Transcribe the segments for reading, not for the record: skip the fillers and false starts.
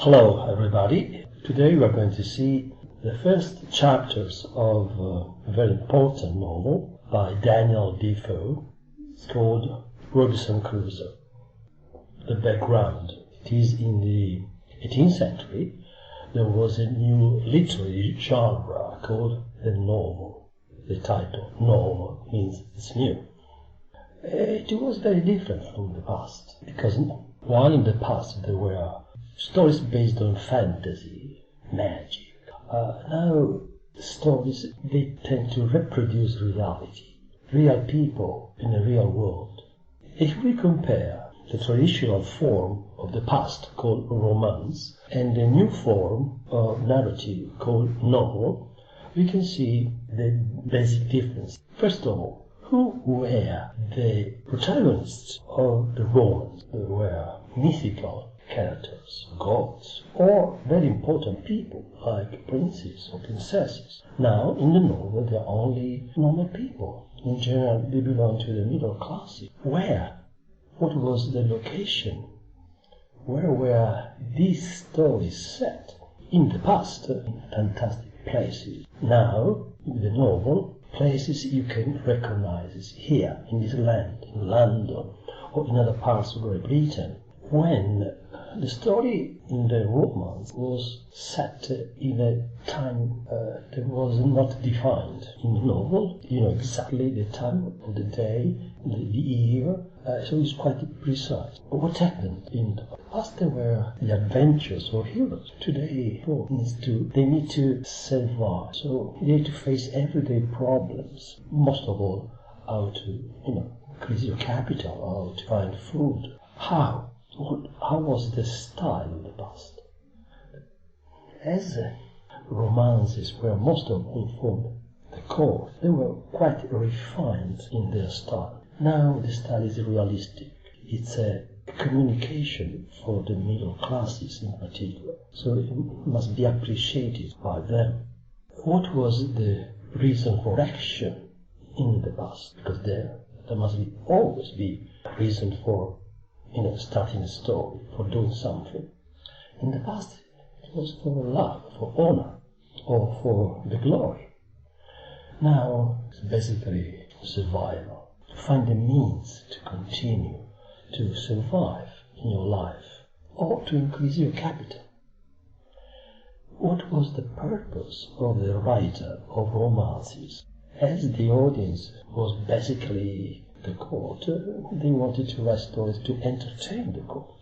Hello everybody. Today we are going to see the first chapters of a very important novel by Defoe. It's called Crusoe. The background. It is in the 18th century. There was a new literary genre called the novel. The title, novel, means it's new. It was very different from the past, because while in the past there were stories based on fantasy, magic, now stories, they tend to reproduce reality, real people in a real world. If we compare the traditional form of the past called romance and the new form of narrative called novel, we can see the basic difference. First of all, who were the protagonists of the romance? They were mythical characters, gods, or very important people like princes or princesses. Now, in the novel, they are only normal people. In general, they belong to the middle classes. Where? What was the location? Where were these stories set? In the past, in fantastic places. Now, in the novel, places you can recognize here, in this land, in London, or in other parts of Great Britain. When the story in the romance was set in a time that was not defined. In the novel, you know exactly the time of the day, the year, so it's quite precise. But what happened in the past? There were the adventures of heroes. Today, they need to survive, so they need to face everyday problems. Most of all, how to, increase your capital, how to find food. How was the style in the past? As romances were most of all from the court, they were quite refined in their style. Now the style is realistic. It's a communication for the middle classes in particular, so it must be appreciated by them. What was the reason for action in the past? Because there must always be a reason for starting a story, for doing something. In the past, it was for love, for honor, or for the glory. Now, it's basically survival, to find the means to continue, to survive in your life, or to increase your capital. What was the purpose of the writer of romances? As the audience was basically the court, they wanted to write stories to entertain the court.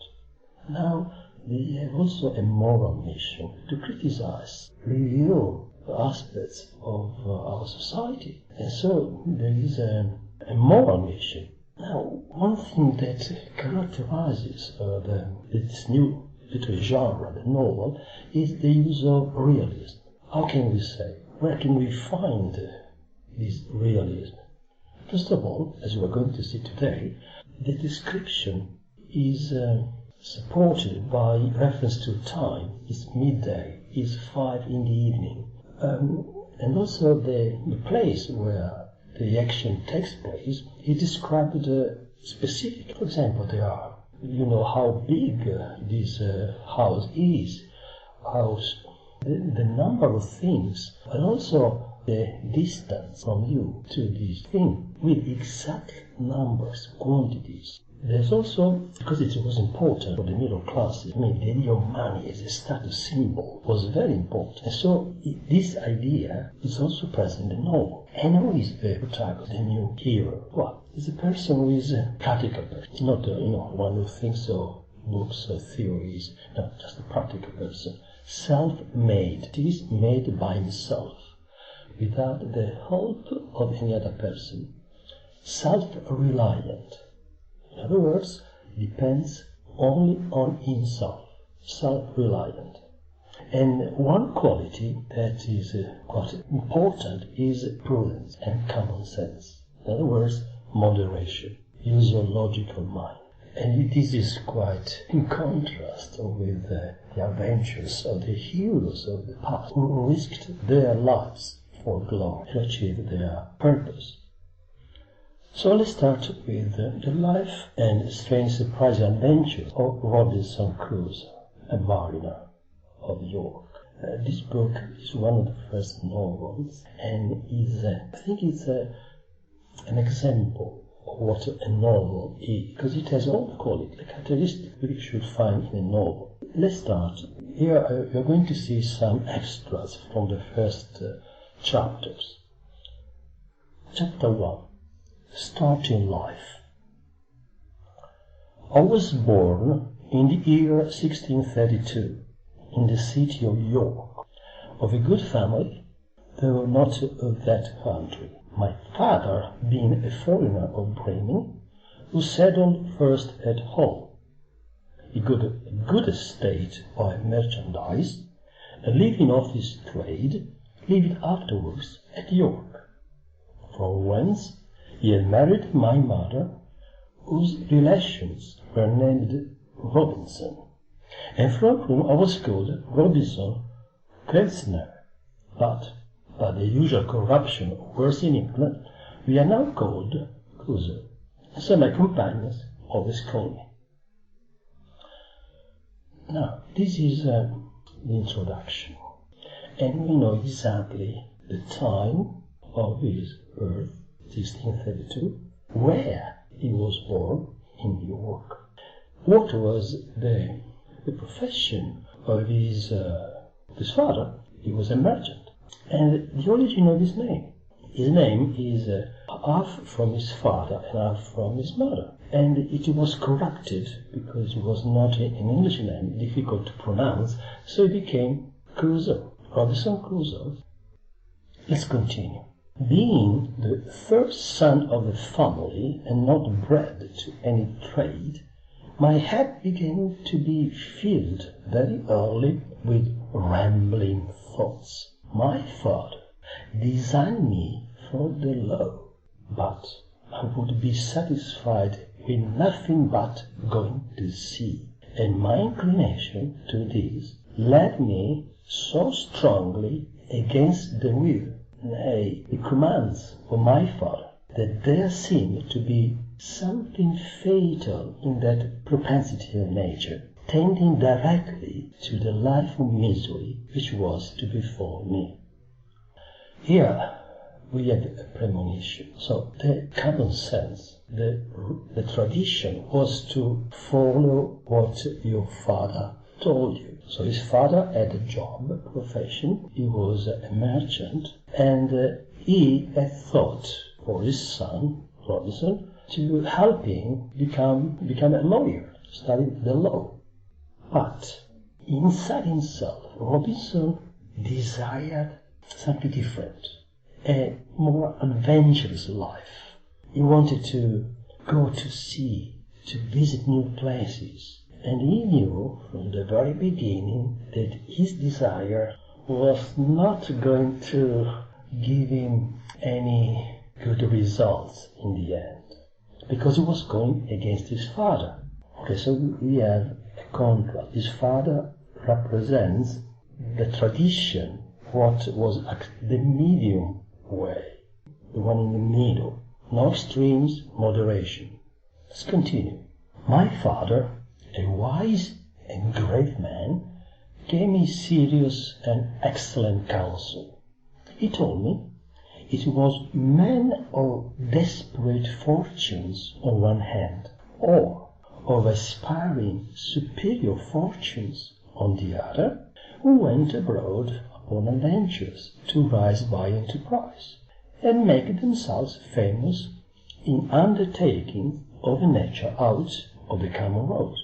Now they have also a moral mission to criticize, review aspects of our society. And so there is a moral mission. Now, one thing that characterizes this new literary genre, the novel, is the use of realism. How can we say? Where can we find this realism? First of all, as we are going to see today, the description is supported by reference to time. It's midday, it's 5 in the evening. And also the place where the action takes place is described specific. For example, there are, how big this house is, the number of things, and also the distance from you to this thing with exact numbers, quantities. There's also, because it was important for the middle classes, the idea of money as a status symbol was very important. And so this idea is also present in the novel. And who is the protagonist, the new hero? Well, it's a person who is a practical person, not one who thinks of books or theories, no, just a practical person. Self-made. It is made by himself, without the help of any other person. Self-reliant. In other words, depends only on himself. Self-reliant. And one quality that is quite important is prudence and common sense. In other words, moderation. Use your logical mind. And this is quite in contrast with the adventures of the heroes of the past, who risked their lives for glory to achieve their purpose. So let's start with the life and strange surprising adventures of Robinson Crusoe. a mariner of York. This book is one of the first novels, and I think it's an example of what a novel is, because it has all the qualities, the characteristics we should find in a novel. Let's start. Here you're going to see some extras from the first chapters. Chapter 1. Starting Life. I was born in the year 1632 in the city of York, of a good family, though not of that country. My father being a foreigner of Bremen, who settled first at Hull. He got a good estate by merchandise, and leaving off his trade, lived afterwards at York, from whence he had married my mother, whose relations were named Robinson, and from whom I was called Robinson Crusoe. But by the usual corruption of words in England, we are now called Crusoe, and so my companions always call me. Now, this is the introduction, and we know exactly the time of his birth, 1632, where he was born, in York. What was the profession of his father? He was a merchant. And the origin of his name is half from his father and half from his mother. And it was corrupted because it was not an English name, difficult to pronounce, so it became Crusoe, Robinson Crusoe. Let's continue. Being the first son of the family and not bred to any trade, my head began to be filled very early with rambling thoughts. My father designed me for the law, but I would be satisfied with nothing but going to sea, and my inclination to this led me so strongly against the will, nay, the commands of my father, that there seemed to be something fatal in that propensity of nature, tending directly to the life of misery which was to befall me. Here we have a premonition. So the common sense, the tradition was to follow what your father told you. So his father had a job, a profession. He was a merchant, and he had thought for his son, Robinson, to help him become a lawyer, study the law. But inside himself, Robinson desired something different, a more adventurous life. He wanted to go to sea, to visit new places, and he knew from the very beginning that his desire was not going to give him any good results in the end, because he was going against his father. Okay, so we have a contrast. His father represents the tradition, what was the medium way, the one in the middle, no extremes, moderation. Let's continue. My father, a wise and great man, gave me serious and excellent counsel. He told me it was men of desperate fortunes on one hand, or of aspiring superior fortunes on the other, who went abroad upon adventures to rise by enterprise, and make themselves famous in undertakings of a nature out of the common road.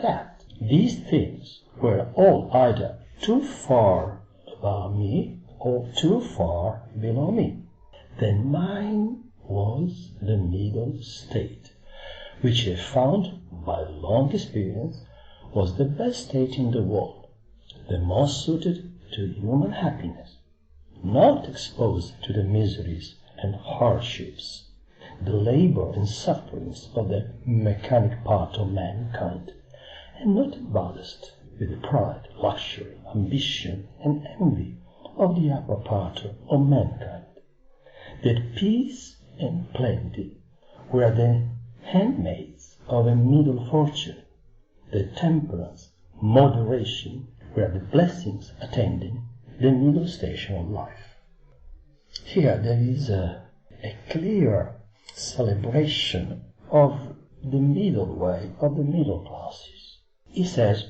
That these things were all either too far above me or too far below me. Then mine was the middle state, which I found by long experience was the best state in the world, the most suited to human happiness, not exposed to the miseries and hardships, the labor and sufferings of the mechanic part of mankind, and not embarrassed with the pride, luxury, ambition, and envy of the upper part of mankind. That peace and plenty were the handmaids of a middle fortune, that temperance, moderation were the blessings attending the middle station of life. Here there is a clear celebration of the middle way, of the middle classes. He says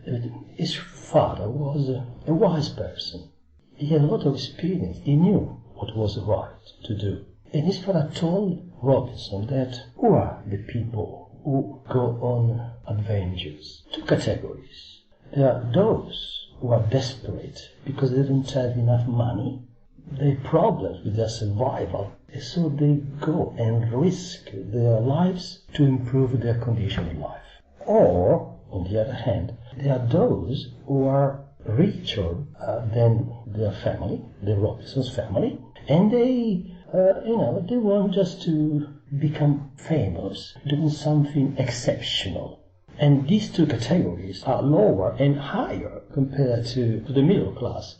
that his father was a wise person. He had a lot of experience. He knew what was right to do. And his father told Robinson that who are the people who go on adventures? Two categories. There are those who are desperate because they don't have enough money. They have problems with their survival, and so they go and risk their lives to improve their condition in life. Or, on the other hand, there are those who are richer than their family, the Robinson's family, and they want just to become famous, doing something exceptional. And these two categories are lower and higher compared to the middle class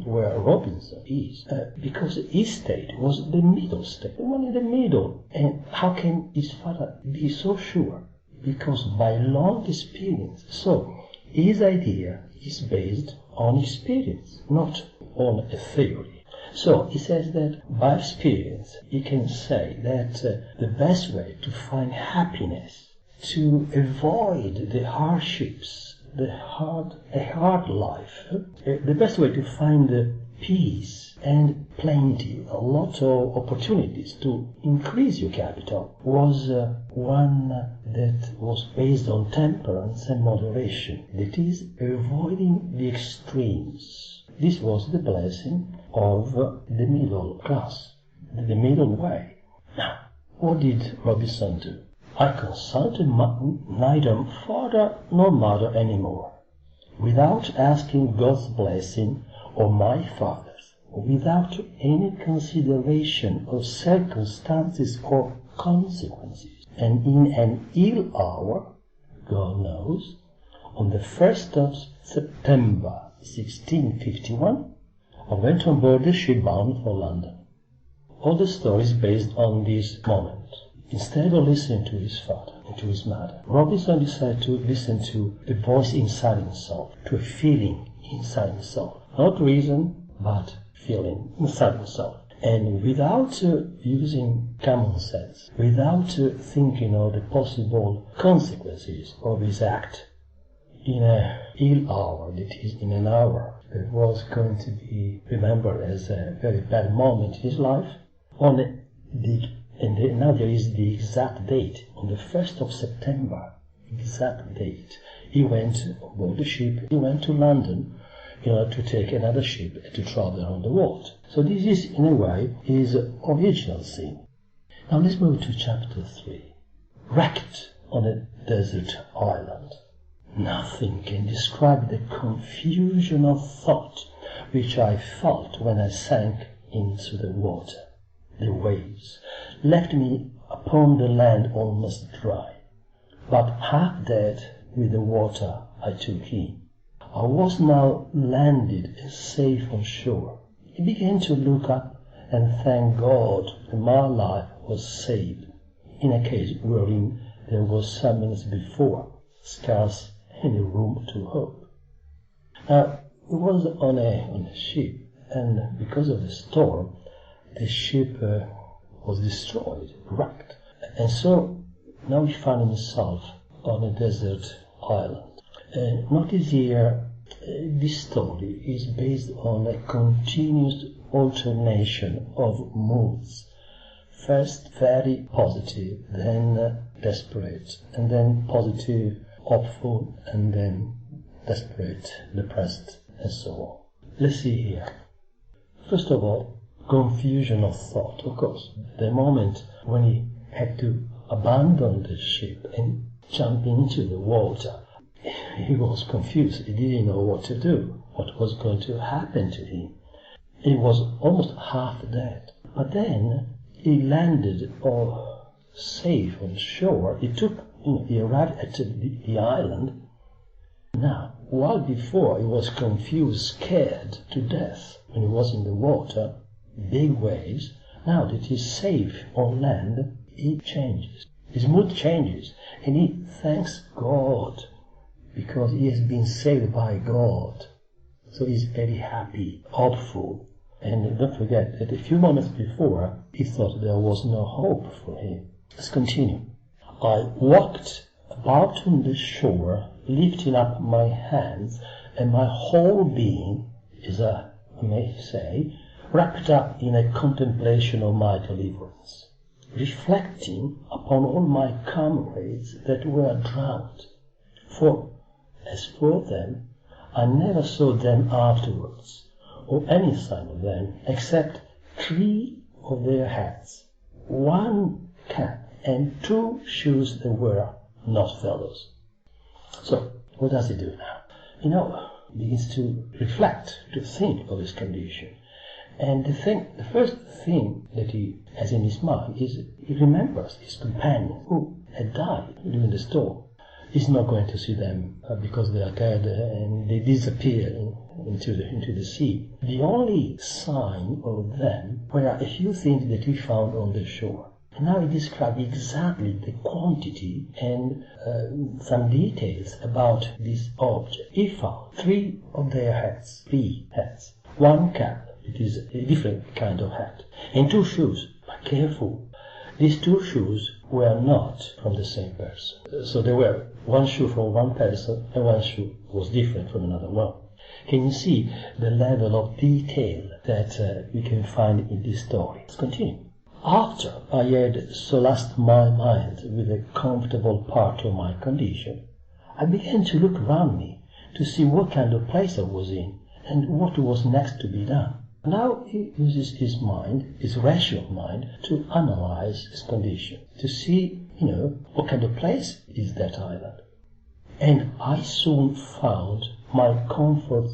where Robinson is, because his state was the middle state, the one in the middle. And how can his father be so sure? Because by long experience. So his idea is based on experience, not on a theory. So he says that by experience he can say that the best way to find happiness, to avoid the hardships, a hard life, the best way to find peace and plenty, a lot of opportunities to increase your capital, was one that was based on temperance and moderation. That is, avoiding the extremes. This was the blessing of the middle class, the middle way. Now, what did Robinson do? I consulted neither father nor mother anymore, without asking God's blessing or my father's, without any consideration of circumstances or consequences. And in an ill hour, God knows, on the 1st of September 1651, I went on board the ship bound for London. All the story is based on this moment. Instead of listening to his father and to his mother, Robinson decided to listen to a voice inside himself, to a feeling inside himself. Not reason, but feeling inside himself. And without using common sense, without thinking of the possible consequences of his act, in an ill hour, that is, in an hour that was going to be remembered as a very bad moment in his life, and now there is the exact date, on the 1st of September, exact date. He went aboard the ship, he went to London in order to take another ship and to travel around the world. So this is, in a way, his original scene. Now let's move to chapter 3. Wrecked on a desert island. Nothing can describe the confusion of thought which I felt when I sank into the water. The waves left me upon the land almost dry, but half dead with the water I took in. I was now landed and safe on shore. I began to look up and thank God that my life was saved, in a case wherein there was some minutes before scarce any room to hope. Now, it was on a ship, and because of the storm, the ship was destroyed, wrecked. And so now he found himself on a desert island. Notice here, this story is based on a continuous alternation of moods. First very positive, then desperate, and then positive, hopeful, and then desperate, depressed, and so on. Let's see here. First of all, confusion of thought, of course. The moment when he had to abandon the ship and jump into the water, he was confused. He didn't know what to do, what was going to happen to him. He was almost half dead. But then he landed safe on shore. He arrived at the island. Now, while before he was confused, scared to death when he was in the water, big waves, now that he's safe on land, he changes. His mood changes, and he thanks God because he has been saved by God. So he's very happy, hopeful. And don't forget that a few moments before, he thought there was no hope for him. Let's continue. I walked about on the shore, lifting up my hands, and my whole being, as I may say, wrapped up in a contemplation of my deliverance, reflecting upon all my comrades that were drowned. For, as for them, I never saw them afterwards, or any sign of them, except 3 of their hats, 1 cap, and 2 shoes that were not fellows. So, what does he do now? He begins to reflect, to think of his condition. And the first thing that he has in his mind is he remembers his companion who had died during the storm. He's not going to see them because they are dead and they disappear into the sea. The only sign of them were a few things that he found on the shore. And now he describes exactly the quantity and some details about this object. He found 3 of their hats, 3 hats, 1 cap, it is a different kind of hat, and 2 shoes. But careful, these 2 shoes were not from the same person. So there were 1 shoe from one person and 1 shoe was different from another one. Can you see the level of detail that we can find in this story? Let's continue. After I had solaced my mind with a comfortable part of my condition, I began to look round me to see what kind of place I was in and what was next to be done. Now he uses his mind, his rational mind, to analyze his condition, to see, what kind of place is that island. And I soon found my comfort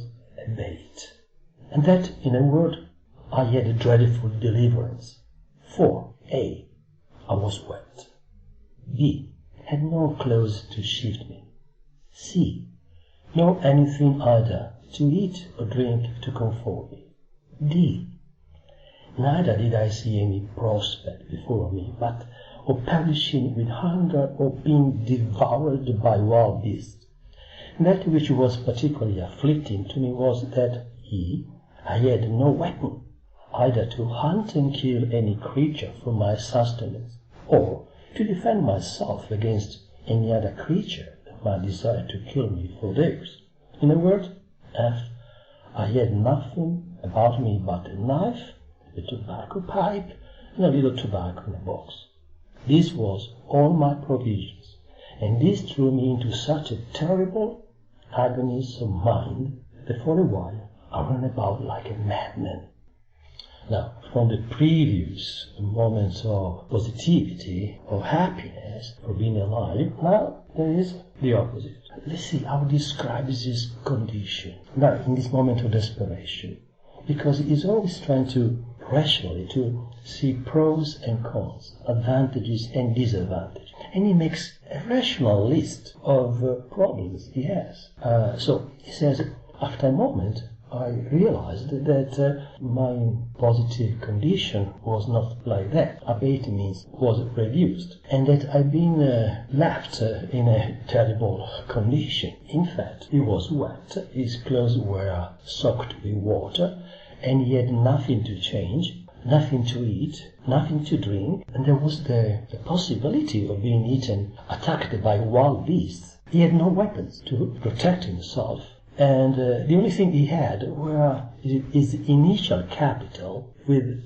abate, and that, in a word, I had a dreadful deliverance. For A, I was wet. B, had no clothes to shift me. C, nor anything either to eat or drink to comfort me. D, neither did I see any prospect before me, but of perishing with hunger or being devoured by wild beasts. That which was particularly afflicting to me was that E, I had no weapon, either to hunt and kill any creature for my sustenance, or to defend myself against any other creature that might desire to kill me for theirs. In a word, F, I had nothing about me but a knife, a tobacco pipe, and a little tobacco in a box. This was all my provisions, and this threw me into such a terrible agonies of mind that for a while I ran about like a madman. Now, from the previous moments of positivity, of happiness for being alive, now there is the opposite. Let's see how he describes his condition. Now, in this moment of desperation, because he is always trying to rationally to see pros and cons, advantages and disadvantages. And he makes a rational list of problems he has. So he says, after a moment, I realized that my positive condition was not like that. Abate means was reduced, and that I'd been left in a terrible condition. In fact, he was wet, his clothes were soaked with water, and he had nothing to change, nothing to eat, nothing to drink, and there was the possibility of being eaten, attacked by wild beasts. He had no weapons to protect himself. And the only thing he had were his initial capital.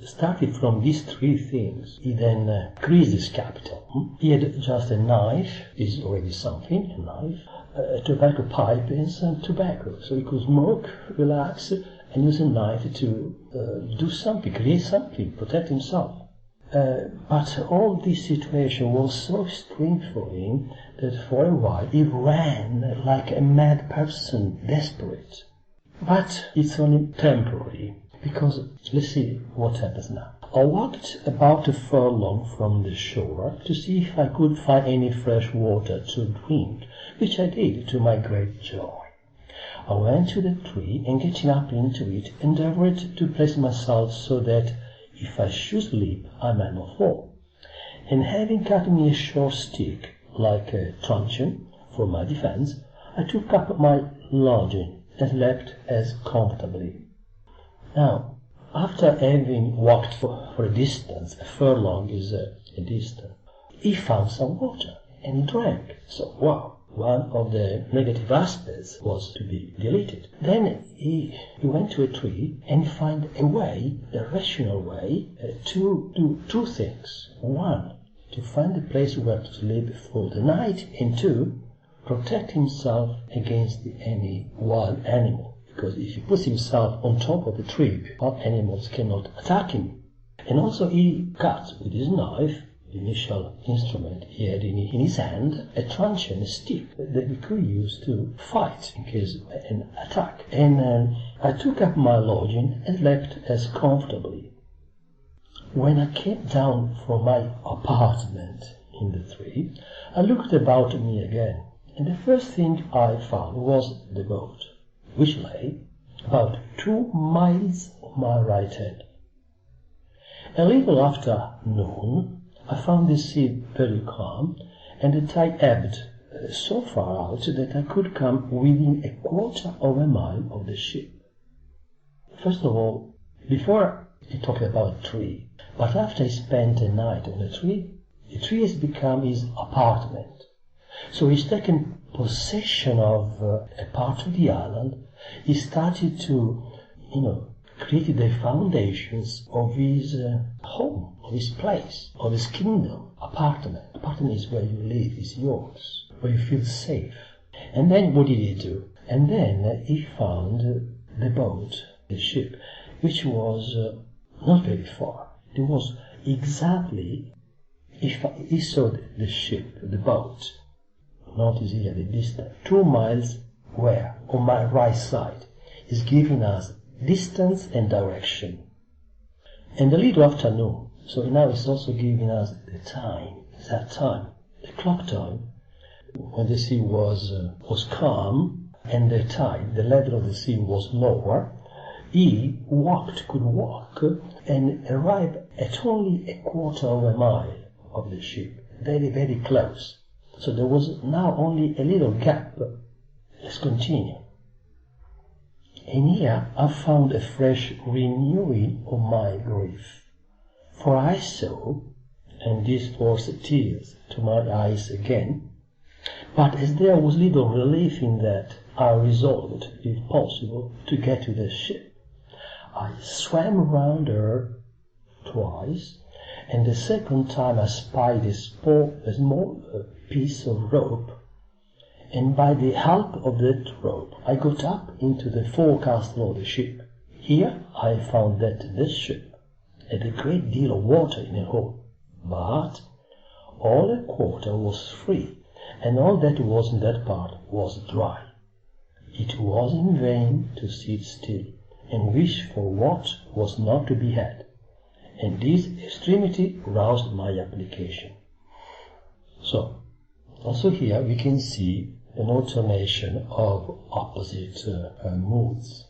Starting from these 3 things, he then increased his capital. He had just a knife, is already something, a knife, a tobacco pipe and some tobacco. So he could smoke, relax, and use a knife to do something, create something, protect himself. But all this situation was so strange for him that for a while he ran like a mad person, desperate. But it's only temporary, because let's see what happens now. I walked about a furlong from the shore to see if I could find any fresh water to drink, which I did to my great joy. I went to the tree and getting up into it, endeavored to place myself so that if I should slip, I might not fall. And having cut me a short stick, like a truncheon, for my defence, I took up my lodging and slept as comfortably. Now, after having walked for a distance, a furlong is a distance, he found some water and he drank. So, wow, one of the negative aspects was to be deleted. Then he went to a tree and found a way, a rational way, to do two things. One, to find a place where to sleep for the night, and two, protect himself against any wild animal. Because if he puts himself on top of the tree, wild animals cannot attack him. And also he cut with his knife, the initial instrument he had in his hand, a truncheon, a stick that he could use to fight in case of an attack. And I took up my lodging and slept as comfortably. When I came down from my apartment in the tree, I looked about me again, and the first thing I found was the boat, which lay about 2 miles on my right hand. A little after noon, I found the sea very calm, and the tide ebbed so far out that I could come within a quarter of a mile of the ship. First of all, before I talk about a tree, but after I spent a night on a tree, the tree has become his apartment. So he's taken possession of a part of the island. He started to, create the foundations of his home, of his place, of his kingdom, apartment. Apartment is where you live, is yours, where you feel safe. And then what did he do? And then he found the boat, the ship, which was not very far. It was exactly, he saw the ship, the boat, notice here the distance, 2 miles where, on my right side, is giving us distance and direction. And a little afternoon, so now it's also giving us the time, that time, the clock time, when the sea was calm and the tide, the level of the sea was lower. He could walk and arrive at only a quarter of a mile of the ship, very, very close. So there was now only a little gap. Let's continue. And here I found a fresh renewing of my grief. For I saw, and this forced tears to my eyes again, but as there was little relief in that, I resolved, if possible, to get to the ship. I swam round her twice, and the second time I spied a small piece of rope, and by the help of that rope I got up into the forecastle of the ship. Here I found that this ship had a great deal of water in her hold, but all a quarter was free, and all that was in that part was dry. It was in vain to sit still and wish for what was not to be had, and this extremity roused my application. So, also here we can see an alternation of opposite moods.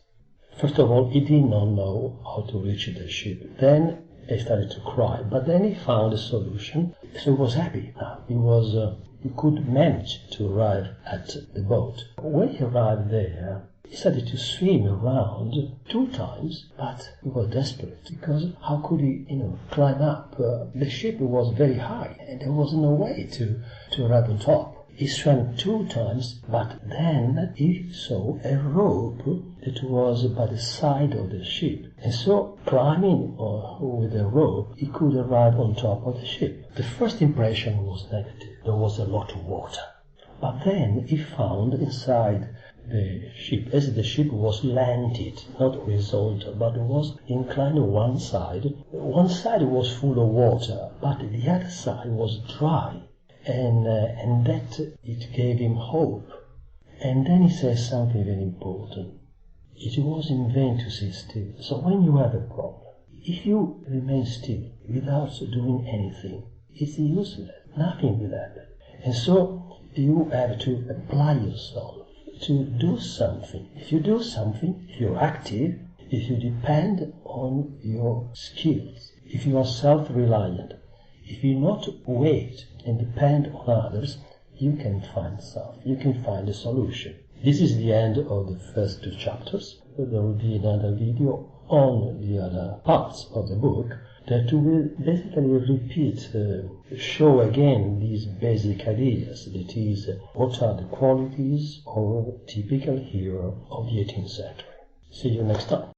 First of all, he did not know how to reach the ship. Then he started to cry, but then he found a solution, so he was happy. He could manage to arrive at the boat. When he arrived there, he started to swim around 2 times, but he was desperate, because how could he, climb up? The ship was very high, and there was no way to arrive on top. He swam 2 times, but then he saw a rope that was by the side of the ship. And so, climbing with the rope, he could arrive on top of the ship. The first impression was negative. There was a lot of water. But then he found inside the ship, as the ship was slanted, not horizontal, but was inclined on one side. One side was full of water, but the other side was dry. And that it gave him hope. And then he says something very important. It was in vain to sit still. So when you have a problem, if you remain still without doing anything, it's useless. Nothing will happen. And so you have to apply yourself to do something. If you do something, if you're active, if you depend on your skills, if you are self-reliant, if you not wait and depend on others, you can find something. You can find a solution. This is the end of the first 2 chapters. There will be another video on the other parts of the book that will basically repeat, show again these basic ideas, that is, what are the qualities of a typical hero of the 18th century. See you next time.